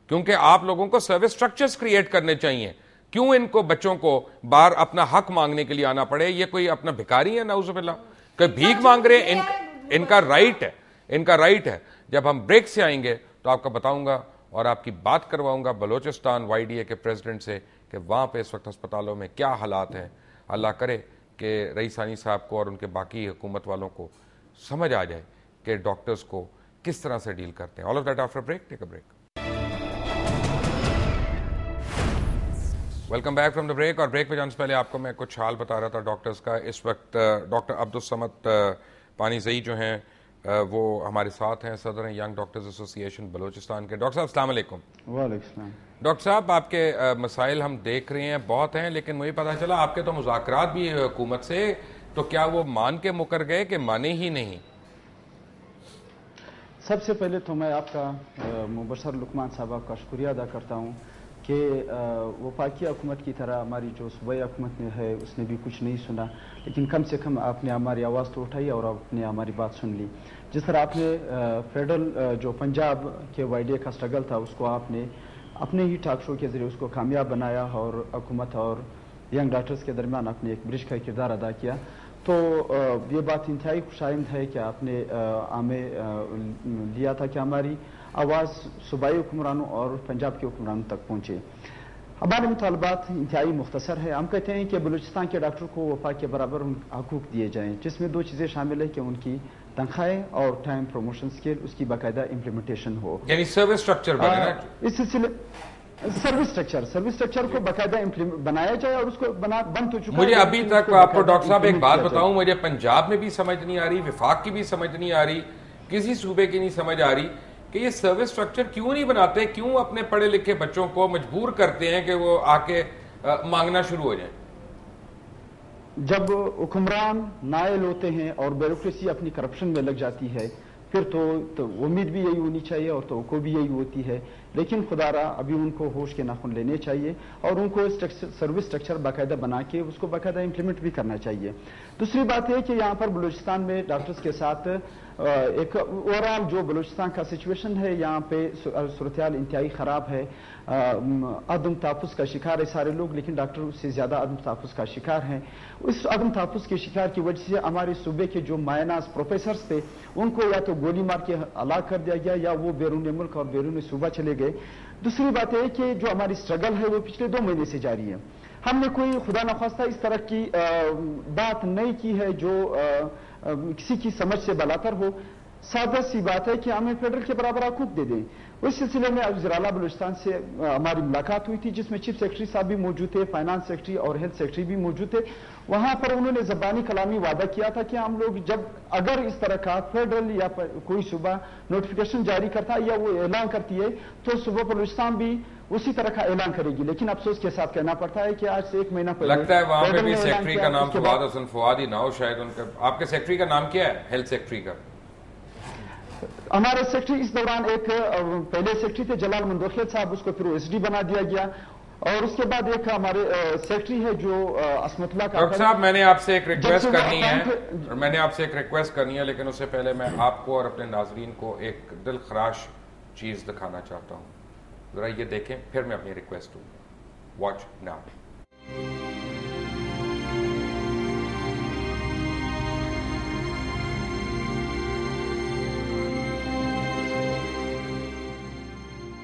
क्योंकि आप लोगों को सर्विस स्ट्रक्चर्स क्रिएट करने चाहिए। क्यों इनको बच्चों को बाहर अपना हक मांगने के लिए आना पड़े? ये कोई अपना भिखारी है नाउजुबिल्लाह, कोई भीख मांग रहे हैं? इनका राइट है, इनका राइट है। जब हम ब्रेक से आएंगे तो आपको बताऊंगा और आपकी बात करवाऊंगा बलूचिस्तान YDA के प्रेसिडेंट से कि वहां पे इस वक्त अस्पतालों में क्या हालात हैं। अल्लाह करे कि रईसानी साहब को और उनके बाकी हुकूमत वालों को समझ आ जाए कि डॉक्टर्स को किस तरह से डील करते हैं। All of that after break, take a break. Welcome back from the break. और ब्रेक पे जाने से पहले आपको मैं कुछ हाल बता रहा था डॉक्टर्स का। इस वक्त डॉक्टर अब्दुल समद पानीज़ई जो हैं वो हमारे साथ हैं, सदर यंग डॉक्टर्स एसोसिएशन बलूचिस्तान के। डॉक्टर साहब अस्सलाम वालेकुम। वालेकुम। डॉक्टर साहब, आपके मसाइल हम देख रहे हैं बहुत हैं, लेकिन मुझे पता चला आपके तो मुज़ाकरात भी है हुकूमत से, तो क्या वो मान के मुकर गए कि माने ही नहीं? सबसे पहले तो मैं आपका मुबशर लुकमान साहब आपका शुक्रिया अदा करता हूँ कि वफाकी हुकूमत की तरह हमारी जो सूबाई हुकूमत में है उसने भी कुछ नहीं सुना, लेकिन कम से कम आपने हमारी आवाज़ तो उठाई और आपने हमारी बात सुन ली। जिस तरह आपने फेडरल जो पंजाब के वाइडे का स्ट्रगल था उसको आपने अपने ही टॉक शो के जरिए उसको कामयाब बनाया और हुकूमत और यंग डॉक्टर्स के दरमियान आपने एक ब्रिज का किरदार अदा किया। तो ये बात इंतहाई खुशाइंद है कि आपने आमे लिया था कि हमारी आवाज़ सूबाई हुक्मरानों और पंजाब के हुक्मरानों तक पहुँचे। हमारे मुतालबात इंतहाई मुख्तसर है। हम कहते हैं कि बलूचिस्तान के डॉक्टर को वफा के बराबर हकूक़ दिए जाएँ, जिसमें दो चीज़ें शामिल है कि उनकी तनख्वाहें और टाइम प्रमोशन स्केल उसकी बाकायदा इम्प्लीमेंटेशन हो, यानी सर्विस स्ट्रक्चर बने ना। इस सिलसिले सर्विस स्ट्रक्चर को बाकायदा बनाया जाए और उसको बन तो चुका। मुझे अभी तक आपको डॉक्टर साहब एक बात बताऊं, मुझे पंजाब में भी समझ नहीं आ रही, विफाक की भी समझ नहीं आ रही, किसी सूबे की नहीं समझ आ रही कि ये सर्विस स्ट्रक्चर क्यों नहीं बनाते, क्यों अपने पढ़े लिखे बच्चों को मजबूर करते हैं कि वो आके मांगना शुरू हो जाए। जब हुक्मरान नायल होते हैं और ब्यूरोक्रेसी अपनी करप्शन में लग जाती है फिर तो उम्मीद भी यही होनी चाहिए और तो भी यही होती है। लेकिन खुदारा अभी उनको होश के नाखून लेने चाहिए और उनको सर्विस स्ट्रक्चर बाकायदा बना के उसको बाकायदा इंप्लीमेंट भी करना चाहिए। दूसरी बात है कि यहाँ पर बलूचिस्तान में डॉक्टर्स के साथ एक ओवरऑल जो बलूचिस्तान का सिचुएशन है, यहाँ पे सूरत-ए-हाल इंतहाई ख़राब है। अदम तहफ़्फ़ुज़ का शिकार है सारे लोग, लेकिन डॉक्टर उससे ज़्यादा अदम तहफ़्फ़ुज़ का शिकार हैं। उस अदम तहफ़्फ़ुज़ के शिकार की वजह से हमारे सूबे के जो मायनाज प्रोफेसर्स थे उनको या तो गोली मार के हलाक कर दिया गया या वो बैरून मुल्क और बैरून सूबा चले गए। दूसरी बात है कि जो हमारी स्ट्रगल है वो पिछले 2 महीने से जारी है। हमने कोई खुदा न खास्ता इस तरह की बात नहीं की है जो किसी की समझ से बलातर हो। सादा सी बात है कि हमें फेडरल के बराबर हकूक दे दें। उस सिलसिले में वज़ीर-ए-आला बलूचिस्तान से हमारी मुलाकात हुई थी, जिसमें चीफ सेक्रेटरी साहब भी मौजूद थे, फाइनेंस सेक्रेटरी और हेल्थ सेक्रेटरी भी मौजूद थे। वहां पर उन्होंने ज़बानी कलामी वादा किया था कि हम लोग जब अगर इस तरह का फेडरल या कोई सूबा नोटिफिकेशन जारी करता है या वो ऐलान करती है तो सूबा बलूचिस्तान भी उसी तरह का ऐलान करेगी। लेकिन अफसोस के साथ कहना पड़ता है कि आज से 1 महीना पहले लगता है वहां पे भी सेक्रेटरी का नाम फवाद हसन फवाद ही ना हो शायद। उनका आपके सेक्रेटरी का नाम क्या है? हेल्थ सेक्रेटरी का हमारे सेक्रेटरी इस दौरान एक पहले सेक्रेटरी थे जलाल मंदोखियत साहब, उसको फिर एसडी बना दिया गया और उसके बाद एक हमारे सेक्रेटरी है जो असमतुल्लाह का। डॉक्टर साहब, मैंने आपसे एक रिक्वेस्ट करनी है, लेकिन उससे पहले मैं आपको और अपने नाजरीन को एक दिल खराश चीज दिखाना चाहता हूँ। जरा ये देखें, फिर मैं अपनी रिक्वेस्ट दूंगा। Watch now.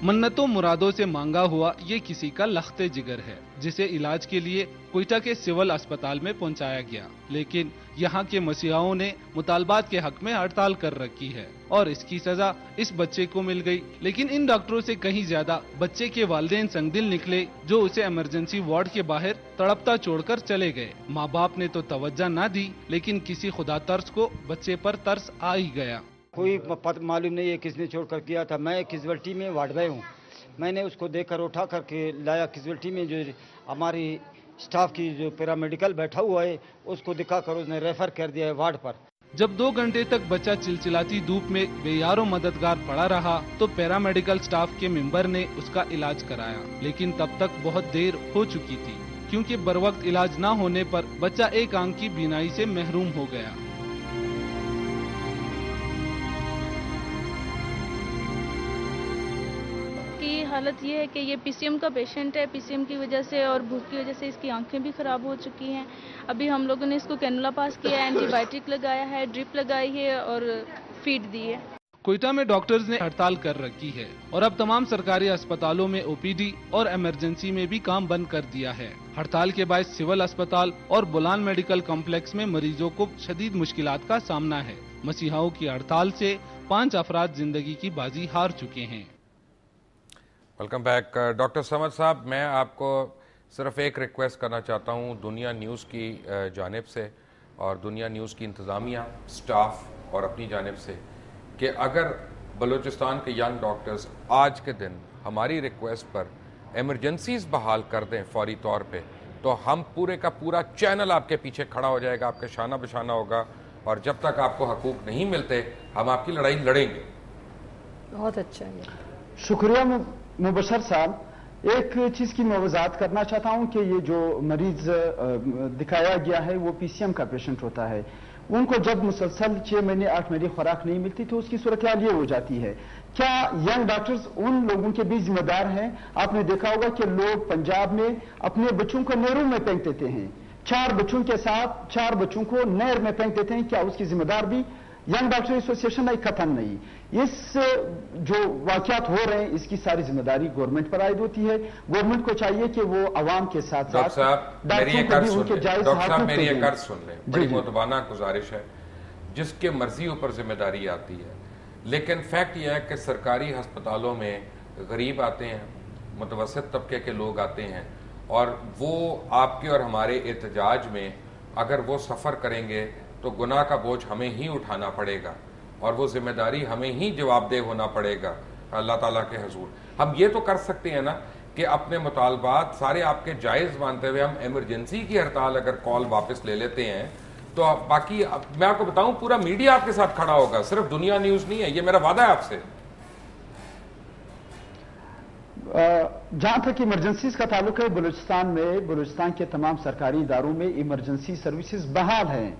मन्नतों मुरादों से मांगा हुआ ये किसी का लख्ते जिगर है, जिसे इलाज के लिए क्वेटा के सिविल अस्पताल में पहुंचाया गया। लेकिन यहाँ के मसीहाओं ने मुतालबात के हक में हड़ताल कर रखी है और इसकी सजा इस बच्चे को मिल गई। लेकिन इन डॉक्टरों से कहीं ज्यादा बच्चे के वालिदैन संगदिल निकले, जो उसे इमरजेंसी वार्ड के बाहर तड़पता छोड़कर चले गए। माँ बाप ने तो तवज्जो न दी, लेकिन किसी खुदा तर्स को बच्चे पर तरस आ ही गया। कोई मालूम नहीं है किसने छोड़कर किया था। मैं कैजुअल्टी में वार्ड में हूँ। मैंने उसको देखकर उठा करके लाया कैजुअल्टी में। जो हमारी स्टाफ की जो पैरामेडिकल बैठा हुआ है उसको दिखाकर उसने रेफर कर दिया है वार्ड पर। जब 2 घंटे तक बच्चा चिलचिलाती धूप में बेयारो मददगार पड़ा रहा तो पैरामेडिकल स्टाफ के मेंबर ने उसका इलाज कराया, लेकिन तब तक बहुत देर हो चुकी थी, क्योंकि बरवक्त इलाज न होने पर बच्चा एक आंख की बीनाई से महरूम हो गया। हालत ये है कि ये पीसीएम का पेशेंट है। पीसीएम की वजह से और भूख की वजह से इसकी आंखें भी खराब हो चुकी हैं। अभी हम लोगों ने इसको कैनुला पास किया है, एंटीबायोटिक लगाया है, ड्रिप लगाई है और फीड दी है। क्वेटा में डॉक्टर्स ने हड़ताल कर रखी है और अब तमाम सरकारी अस्पतालों में ओपीडी और इमरजेंसी में भी काम बंद कर दिया है। हड़ताल के बाद सिविल अस्पताल और बुलान मेडिकल कॉम्प्लेक्स में मरीजों को शदीद मुश्किलात का सामना है। मसीहाओं की हड़ताल से 5 अफराद जिंदगी की बाजी हार चुके हैं। वेलकम बैक डॉक्टर समद साहब। मैं आपको सिर्फ एक रिक्वेस्ट करना चाहता हूँ दुनिया न्यूज़ की जानिब से और दुनिया न्यूज़ की इंतज़ामिया, स्टाफ और अपनी जानिब से कि अगर बलूचिस्तान के यंग डॉक्टर्स आज के दिन हमारी रिक्वेस्ट पर एमरजेंसीज बहाल कर दें फौरी तौर पे, तो हम पूरे का पूरा चैनल आपके पीछे खड़ा हो जाएगा, आपके शाना बशाना होगा, और जब तक आपको हकूक नहीं मिलते हम आपकी लड़ाई लड़ेंगे। बहुत अच्छा है। शुक्रिया मुबशर साहब। एक चीज की मैं वजाहत करना चाहता हूं कि ये जो मरीज दिखाया गया है वो पीसीएम का पेशेंट होता है। उनको जब मुसलसल 6 महीने 8 महीने खुराक नहीं मिलती तो उसकी सूरत हाल ये हो जाती है। क्या यंग डॉक्टर्स उन लोगों के भी जिम्मेदार हैं? आपने देखा होगा कि लोग पंजाब में अपने बच्चों को नहरों में फेंक देते हैं, 4 बच्चों के साथ 4 बच्चों को नहर में फेंक देते हैं। क्या उसकी जिम्मेदार भी यंग डॉक्टर एसोसिएशन? नहीं, कतन नहीं। इस जो वाकयात हो रहे हैं इसकी सारी जिम्मेदारी गवर्नमेंट पर आयद होती है। गवर्नमेंट को चाहिए कि वो आवाम के साथ डॉक्टर साहब मेरी एक अर्ज सुन लें, बड़ी मोतबाना गुजारिश है। जिसके मर्जी ऊपर जिम्मेदारी आती है, लेकिन फैक्ट यह है कि सरकारी अस्पतालों में गरीब आते हैं, मुतवसत तबके के लोग आते हैं, और वो आपके और हमारे एहतजाज में अगर वो सफ़र करेंगे तो गुनाह का बोझ हमें ही उठाना पड़ेगा और वो जिम्मेदारी हमें ही जवाबदेह होना पड़ेगा अल्लाह ताला के हुजूर। हम ये तो कर सकते हैं ना कि अपने मुतालबात सारे आपके जायज़ मानते हुए हम इमरजेंसी की हड़ताल अगर कॉल वापस ले लेते हैं तो बाकी मैं आपको बताऊं पूरा मीडिया आपके साथ खड़ा होगा, सिर्फ दुनिया न्यूज़ नहीं है, ये मेरा वादा है आपसे। जहां तक इमरजेंसीज का ताल्लुक है, बलूचिस्तान के तमाम सरकारी इदारों में इमरजेंसी सर्विसेज बहाल हैं,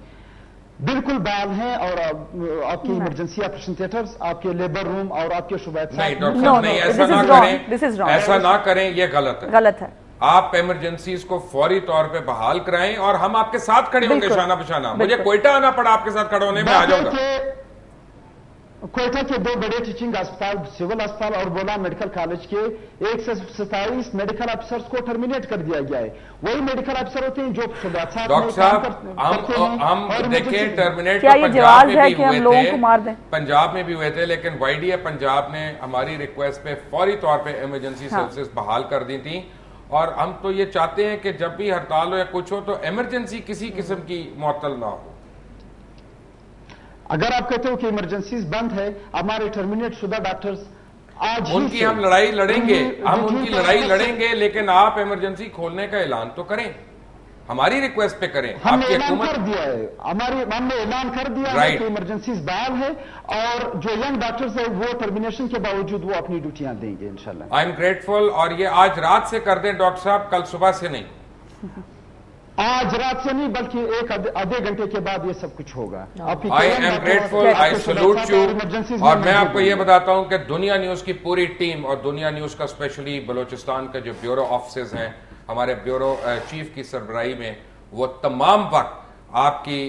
बिल्कुल बहाल हैं। और आपके इमरजेंसी ऑपरेशन थिएटर्स, आपके लेबर रूम और आपके शुबैत नहीं डॉक्टर साहब नहीं, ऐसा ना करें, ऐसा ना करें, ये गलत है। आप इमरजेंसीज को फौरी तौर पे बहाल कराएं और हम आपके साथ खड़े होंगे शाना बशाना। मुझे कोयटा आना पड़ा आपके साथ खड़े होने में, आ जाऊंगा। कोयटा के 2 बड़े टीचिंग अस्पताल, सिविल अस्पताल और बोला मेडिकल कॉलेज के 127 मेडिकल अफसर्स को टर्मिनेट कर दिया गया है। वही मेडिकल अफसर होते हैं जो डॉक्टर साहब हम देखें टर्मिनेट तो पंजाब में भी हुए थे, पंजाब में भी हुए थे, लेकिन वाईडीए पंजाब ने हमारी रिक्वेस्ट पे फौरी तौर पे इमरजेंसी सर्विसेज बहाल कर दी थी। और हम तो ये चाहते हैं कि जब भी हड़ताल हो या कुछ हो तो इमरजेंसी किसी किस्म की मुअत्तल ना हो। अगर आप कहते हो कि इमरजेंसीज बंद है, हमारे टर्मिनेट शुदा डॉक्टर्स आज उनकी हम लड़ाई लड़ेंगे, हम उनकी लड़ाई लड़ेंगे, लेकिन आप इमरजेंसी खोलने का ऐलान तो करें, हमारी रिक्वेस्ट पे करें। हमने ऐलान कर दिया है, हमने ऐलान कर दिया है कि इमरजेंसीज बहाल है और जो यंग डॉक्टर्स है वो टर्मिनेशन के बावजूद वो अपनी ड्यूटियां देंगे इंशाल्लाह। I am grateful. और ये आज रात से कर दें डॉक्टर साहब, कल सुबह से नहीं। आज रात से नहीं बल्कि एक आधे घंटे के बाद ये सब कुछ होगा। I am grateful, I salute you. और मैं आपको ये बताता हूं कि दुनिया न्यूज की पूरी टीम और दुनिया न्यूज का स्पेशली बलूचिस्तान के जो ब्यूरो ऑफिस हैं, हमारे ब्यूरो चीफ की सरबराही में, वो तमाम वक्त आपकी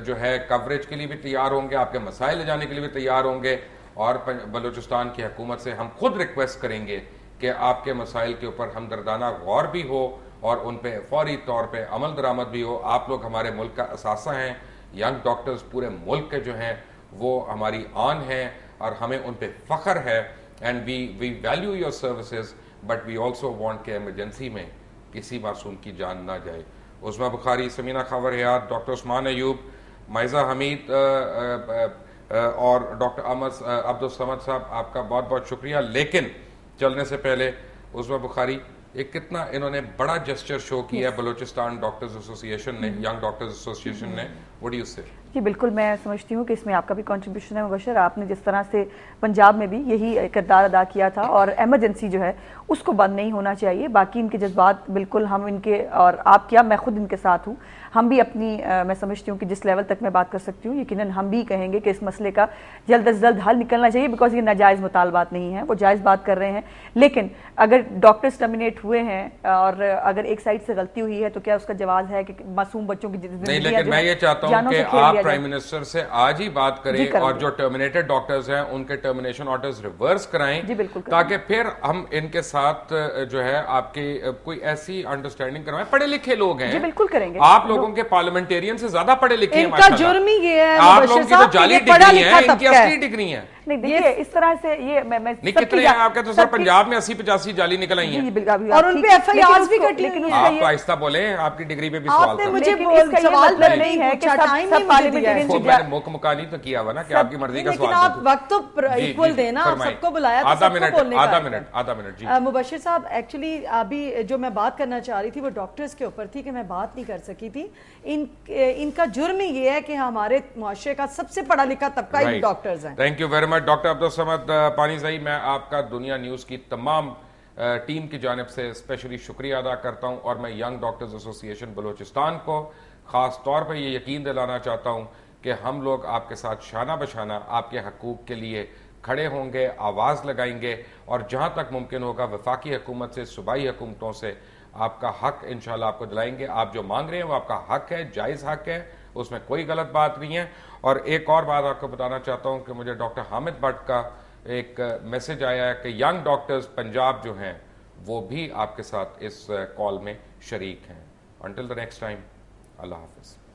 जो है कवरेज के लिए भी तैयार होंगे, आपके मसाइल ले जाने के लिए भी तैयार होंगे। और बलूचिस्तान की हुकूमत से हम खुद रिक्वेस्ट करेंगे कि आपके मसाइल के ऊपर हमदर्दाना गौर भी हो और उन पे फौरी तौर पे अमल दरामद भी हो। आप लोग हमारे मुल्क का असासा हैं, यंग डॉक्टर्स पूरे मुल्क के जो हैं वो हमारी आन हैं और हमें उन पे फख्र है। And we value your services, but we also want के इमरजेंसी में किसी मासूम की जान ना जाए। उस्मा बुखारी, समीना खावर हयात, डॉक्टर उस्मान अयूब, माइजा हमीद और डॉक्टर अब्दुल समद साहब, आपका बहुत बहुत शुक्रिया। लेकिन चलने से पहले उस्मा बुखारी, एक कितना इन्होंने बड़ा जेस्चर शो किया है बलूचिस्तान डॉक्टर्स एसोसिएशन ने, यंग डॉक्टर्स एसोसिएशन ने। व्हाट डू यू से? जी बिल्कुल, मैं समझती हूँ कि इसमें आपका भी कंट्रीब्यूशन है मुबशर। आपने जिस तरह से पंजाब में भी यही किरदार अदा किया था और एमरजेंसी जो है उसको बंद नहीं होना चाहिए। बाकी इनके जज्बात बिल्कुल हम इनके और आप क्या, मैं खुद इनके साथ हूँ। हम भी अपनी मैं समझती हूँ कि जिस लेवल तक मैं बात कर सकती हूँ यकीनन हम भी कहेंगे कि इस मसले का जल्द से जल्द हल निकलना चाहिए, बिकॉज ये नाजायज़ मुतालबात नहीं है, वो जायज़ बात कर रहे हैं। लेकिन अगर डॉक्टर्स टर्मिनेट हुए हैं और अगर एक साइड से गलती हुई है तो क्या उसका जवाब है कि मासूम बच्चों की नहीं। लेकिन मैं ये चाहता हूँ कि आप प्राइम मिनिस्टर से आज ही बात करें और जो टर्मिनेटेड डॉक्टर्स हैं उनके टर्मिनेशन ऑर्डर्स रिवर्स कराएं, ताकि फिर हम इनके साथ जो है आपकी कोई ऐसी अंडरस्टैंडिंग करवाएं। पढ़े लिखे लोग हैं, बिल्कुल करेंगे। आप लोगों के पार्लियामेंटियन से ज्यादा पढ़े लिखे हैं, इनका जुर्म ही ये है, आप लोगों की तो जाली डिग्री है, इनकी असली डिग्री है। नहीं देखिए इस तरह से ये मैं कितने हैं आपके? तो सर पंजाब में 80-85 जाली निकल आई हैं और उन पे FIRs भी कटी हुई हैं। आप आहिस्ता बोले, आपकी डिग्री पे भी सवाल था। मुझे सवाल नहीं है कि टाइम मैंने मुक्का नहीं तो किया हुआ ना कि आपकी मर्जी का सवाल। आप वक्त तो इक्वल देना, सबको बुलाया, आधा मिनट। मुबशिर साहब, एक्चुअली अभी जो मैं बात करना चाह रही थी वो डॉक्टर्स के ऊपर थी कि मैं बात नहीं कर सकी थी। इनका जुर्म ये है कि हमारे मुआशरे का सबसे पढ़ा लिखा तबका ही डॉक्टर्स हैं। Thank you very much doctor Abdul Samad Panezai. मैं आपका दुनिया न्यूज़ की तमाम टीम की जानिब से स्पेशली शुक्रिया अदा करता हूं और मैं यंग डॉक्टर्स एसोसिएशन बलूचिस्तान को ख़ास तौर पर ये यकीन दिलाना चाहता हूं कि हम लोग आपके साथ शाना बशाना आपके हकूक़ के लिए खड़े होंगे, आवाज़ लगाएंगे और जहां तक मुमकिन होगा वफाकी हुकूमत से, सूबाई हुकूमतों से आपका हक इंशाल्लाह आपको दिलाएंगे। आप जो मांग रहे हैं वो आपका हक है, जायज़ हक है, उसमें कोई गलत बात नहीं है। और एक और बात आपको बताना चाहता हूं कि मुझे डॉक्टर हामिद भट्ट का एक मैसेज आया है कि यंग डॉक्टर्स पंजाब जो हैं वो भी आपके साथ इस कॉल में शरीक हैं। अंटिल द नेक्स्ट टाइम, अल्लाह हाफिज़।